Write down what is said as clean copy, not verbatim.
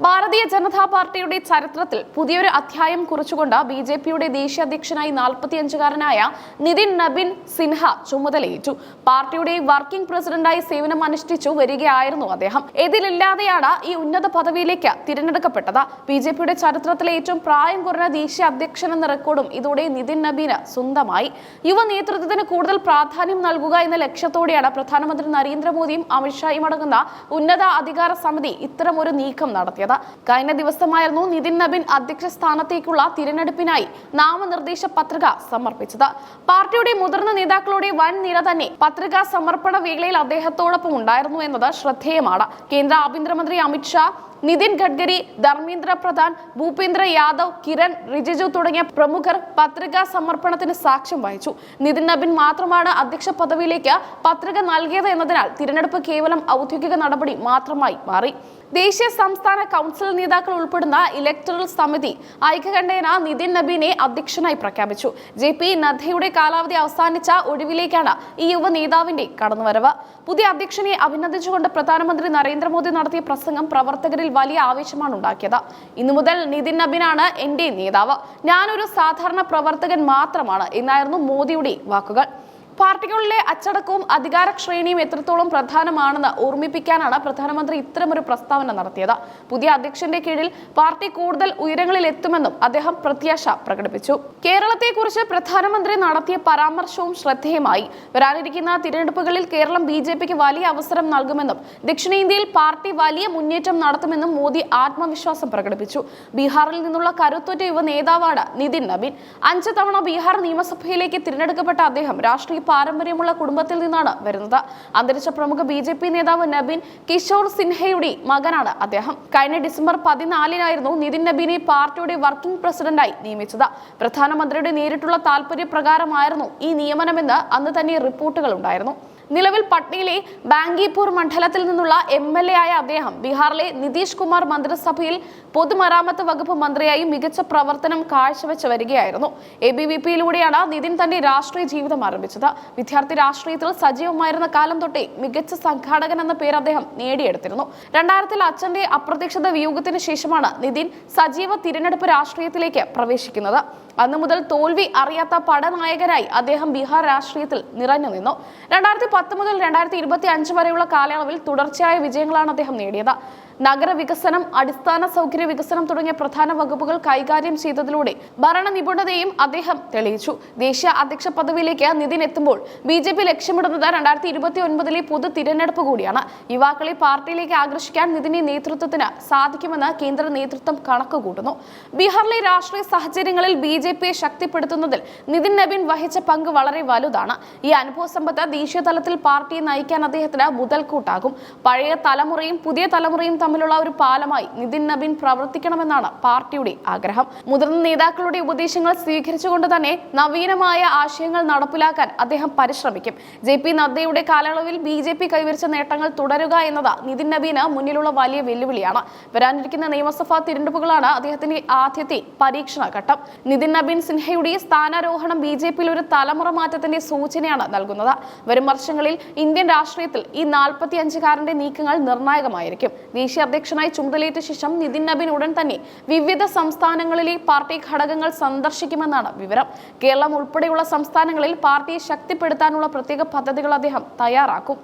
ഭാരതീയ ജനതാ പാർട്ടിയുടെ ചരിത്രത്തിൽ പുതിയൊരു അധ്യായം കുറിച്ചുകൊണ്ട് ബിജെപിയുടെ ദേശീയ അധ്യക്ഷനായി 45-കാരനായ നിതിൻ നബിൻ സിൻഹ ചുമതലയേറ്റു. പാർട്ടിയുടെ വർക്കിംഗ് പ്രസിഡന്റായി സേവനം അനുഷ്ഠിച്ചു വരികയായിരുന്നു അദ്ദേഹം. ഇതിലില്ലാതെയാണ് ഈ ഉന്നത പദവിയിലേക്ക് തിരഞ്ഞെടുക്കപ്പെട്ടത്. ബിജെപിയുടെ ചരിത്രത്തിലെ ഏറ്റവും പ്രായം കുറഞ്ഞ ദേശീയ അധ്യക്ഷൻ എന്ന റെക്കോർഡും ഇതോടെ നിതിൻ നബീന് സ്വന്തമായി. യുവ നേതൃത്വത്തിന് കൂടുതൽ പ്രാധാന്യം നൽകുക എന്ന ലക്ഷ്യത്തോടെയാണ് പ്രധാനമന്ത്രി നരേന്ദ്രമോദിയും അമിത്ഷായും അടങ്ങുന്ന ഉന്നത അധികാര സമിതി ഇത്തരമൊരു നീക്കം നടത്തിയത്. കഴിഞ്ഞ ദിവസമായിരുന്നു നിതിൻ നബീൻ അധ്യക്ഷ സ്ഥാനത്തേക്കുള്ള തിരഞ്ഞെടുപ്പിനായി നാമനിർദ്ദേശ പത്രിക സമർപ്പിച്ചത്. പാർട്ടിയുടെ മുതിർന്ന നേതാക്കളുടെ വൻ നിര തന്നെ പത്രികാ സമർപ്പണ വേളയിൽ അദ്ദേഹത്തോടൊപ്പം ഉണ്ടായിരുന്നു എന്നത് ശ്രദ്ധേയമാണ്. കേന്ദ്ര ആഭ്യന്തരമന്ത്രി അമിത്ഷാ, നിതിൻ ഗഡ്കരി, ധർമ്മേന്ദ്ര പ്രധാൻ, ഭൂപേന്ദ്ര യാദവ്, കിരൺ റിജിജു തുടങ്ങിയ പ്രമുഖർ പത്രികാ സമർപ്പണത്തിന് സാക്ഷ്യം വഹിച്ചു. നിതിൻ നബീൻ മാത്രമാണ് അധ്യക്ഷ പദവിയിലേക്ക് പത്രിക നൽകിയത് എന്നതിനാൽ തിരഞ്ഞെടുപ്പ് കേവലം ഔദ്യോഗിക നടപടി മാത്രമായി മാറി. ദേശീയ സംസ്ഥാന കൗൺസിൽ നേതാക്കൾ ഉൾപ്പെടുന്ന ഇലക്ടറൽ സമിതി ഐക്യകണ്ഠേന നിതിൻ നബീനെ അധ്യക്ഷനായി പ്രഖ്യാപിച്ചു. JP നദ്ദയുടെ കാലാവധി അവസാനിച്ച ഒഴിവിലേക്കാണ് ഈ യുവ നേതാവിന്റെ കടന്നുവരവ്. പുതിയ അധ്യക്ഷനെ അഭിനന്ദിച്ചുകൊണ്ട് പ്രധാനമന്ത്രി നരേന്ദ്രമോദി നടത്തിയ പ്രസംഗം പ്രവർത്തകരിൽ വലിയ ആവേശമാണ് ഉണ്ടാക്കിയത്. ഇന്നു മുതൽ നിതിൻ നബീനാണ് എന്റെ നേതാവ്, ഞാനൊരു സാധാരണ പ്രവർത്തകൻ മാത്രമാണ് എന്നായിരുന്നു മോദിയുടെ വാക്കുകൾ. പാർട്ടികളിലെ അച്ചടക്കവും അധികാര ശ്രേണിയും എത്രത്തോളം പ്രധാനമാണെന്ന് ഓർമ്മിപ്പിക്കാനാണ് പ്രധാനമന്ത്രി ഇത്തരമൊരു പ്രസ്താവന നടത്തിയത്. പുതിയ അധ്യക്ഷന്റെ കീഴിൽ പാർട്ടി കൂടുതൽ ഉയരങ്ങളിൽ എത്തുമെന്നും അദ്ദേഹം പ്രത്യാശ പ്രകടിപ്പിച്ചു. കേരളത്തെക്കുറിച്ച് പ്രധാനമന്ത്രി നടത്തിയ പരാമർശവും ശ്രദ്ധേയമായി. വരാനിരിക്കുന്ന തിരഞ്ഞെടുപ്പുകളിൽ കേരളം BJPക്ക് വലിയ അവസരം നൽകുമെന്നും ദക്ഷിണേന്ത്യയിൽ പാർട്ടി വലിയ മുന്നേറ്റം നടത്തുമെന്നും മോദി ആത്മവിശ്വാസം പ്രകടിപ്പിച്ചു. ബീഹാറിൽ നിന്നുള്ള കരുത്തുറ്റ യുവ നേതാവാണ് നിതിൻ നബീൻ. 5 തവണ ബീഹാർ നിയമസഭയിലേക്ക് തിരഞ്ഞെടുക്കപ്പെട്ട അദ്ദേഹം രാഷ്ട്രീയ പാരമ്പര്യമുള്ള കുടുംബത്തിൽ നിന്നാണ് വരുന്നത്. അന്തരിച്ച പ്രമുഖ BJP നേതാവ് നബീൻ കിഷോർ സിൻഹയുടെ മകനാണ് അദ്ദേഹം. കഴിഞ്ഞ ഡിസംബർ 14-നായിരുന്നു നിതിൻ നബീനെ പാർട്ടിയുടെ വർക്കിംഗ് പ്രസിഡന്റായി നിയമിച്ചത്. പ്രധാനമന്ത്രിയുടെ നേരിട്ടുള്ള താൽപര്യപ്രകാരമായിരുന്നു ഈ നിയമനമെന്ന് അന്ന് തന്നെ റിപ്പോർട്ടുകൾ ഉണ്ടായിരുന്നു. നിലവിൽ പട്നയിലെ ബാങ്കിപൂർ മണ്ഡലത്തിൽ നിന്നുള്ള MLA ആയ അദ്ദേഹം ബീഹാറിലെ നിതീഷ് കുമാർ മന്ത്രിസഭയിൽ പൊതുമരാമത്ത് വകുപ്പ് മന്ത്രിയായി മികച്ച പ്രവർത്തനം കാഴ്ചവെച്ച് വരികയായിരുന്നു. ABVP-യിലൂടെയാണ് നിതിൻ തന്റെ രാഷ്ട്രീയ ജീവിതം ആരംഭിച്ചത്. വിദ്യാർത്ഥി രാഷ്ട്രീയത്തിൽ സജീവമായിരുന്ന കാലം തൊട്ടേ മികച്ച സംഘാടകൻ എന്ന പേര് അദ്ദേഹം നേടിയെടുത്തിരുന്നു. 2000-ൽ അച്ഛന്റെ അപ്രതീക്ഷിത വിയോഗത്തിന് ശേഷമാണ് നിതിൻ സജീവ തിരഞ്ഞെടുപ്പ് രാഷ്ട്രീയത്തിലേക്ക് പ്രവേശിക്കുന്നത്. അന്നു മുതൽ തോൽവി അറിയാത്ത പടനായകനായി അദ്ദേഹം ബീഹാർ രാഷ്ട്രീയത്തിൽ നിറഞ്ഞു നിന്നു. 2010 മുതൽ 2025 വരെയുള്ള കാലയളവിൽ തുടർച്ചയായ വിജയങ്ങളാണ് അദ്ദേഹം നേടിയത്. നഗരവികസനം, അടിസ്ഥാന സൗകര്യ വികസനം തുടങ്ങിയ പ്രധാന വകുപ്പുകൾ കൈകാര്യം ചെയ്തതിലൂടെ ഭരണ നിപുണതയും അദ്ദേഹം തെളിയിച്ചു. ദേശീയ അധ്യക്ഷ പദവിയിലേക്ക് നിതിൻ എത്തുമ്പോൾ BJP ലക്ഷ്യമിടുന്നത് 2029-ലെ പൊതു തിരഞ്ഞെടുപ്പ് കൂടിയാണ്. യുവാക്കളെ പാർട്ടിയിലേക്ക് ആകർഷിക്കാൻ നിതിന്റെ നേതൃത്വത്തിന് സാധിക്കുമെന്ന് കേന്ദ്ര നേതൃത്വം കണക്കുകൂട്ടുന്നു. ബീഹാറിലെ രാഷ്ട്രീയ സാഹചര്യങ്ങളിൽ BJPയെ ശക്തിപ്പെടുത്തുന്നതിൽ നിതിൻ നബീൻ വഹിച്ച പങ്ക് വളരെ വലുതാണ്. ഈ അനുഭവ സമ്പത്ത് ദേശീയ തലത്തിൽ പാർട്ടിയെ നയിക്കാൻ അദ്ദേഹത്തിന് മുതൽക്കൂട്ടാകും. പഴയ തലമുറയും പുതിയ തലമുറയും തമ്മിലുള്ള ഒരു പാലമായി നിതിൻ നബീൻ പ്രവർത്തിക്കണമെന്നാണ് പാർട്ടിയുടെ ആഗ്രഹം. മുതിർന്ന നേതാക്കളുടെ ഉപദേശങ്ങൾ സ്വീകരിച്ചുകൊണ്ട് തന്നെ നവീനമായ ആശയങ്ങൾ നടപ്പിലാക്കാൻ അദ്ദേഹം പരിശ്രമിക്കും. JP നദ്ദയുടെ കാലയളവിൽ BJP കൈവരിച്ച നേട്ടങ്ങൾ തുടരുക എന്നത് നിതിൻ നബീന് മുന്നിലുള്ള വലിയ വെല്ലുവിളിയാണ്. വരാനിരിക്കുന്ന നിയമസഭാ തിരഞ്ഞെടുപ്പുകളാണ് അദ്ദേഹത്തിന്റെ ആദ്യത്തെ പരീക്ഷണ ഘട്ടം. നിതിൻ നബീൻ സിൻഹയുടെ സ്ഥാനാരോഹണം BJP-യിൽ ഒരു തലമുറ മാറ്റത്തിന്റെ സൂചനയാണ് നൽകുന്നത്. വരും വർഷങ്ങളിൽ ഇന്ത്യൻ രാഷ്ട്രീയത്തിൽ ഈ 45-കാരന്റെ നീക്കങ്ങൾ നിർണായകമായിരിക്കും. ദേശീയ അധ്യക്ഷനായി ചുമതലയേറ്റ ശേഷം നിതിൻ നബീൻ ഉടൻ തന്നെ വിവിധ സംസ്ഥാനങ്ങളിലെ പാർട്ടി ഘടകങ്ങൾ സന്ദർശിക്കുമെന്നാണ് വിവരം. കേരളം ഉൾപ്പെടെയുള്ള സംസ്ഥാനങ്ങളിൽ പാർട്ടിയെ ശക്തിപ്പെടുത്താനുള്ള പ്രത്യേക പദ്ധതികൾ അദ്ദേഹം തയ്യാറാക്കും.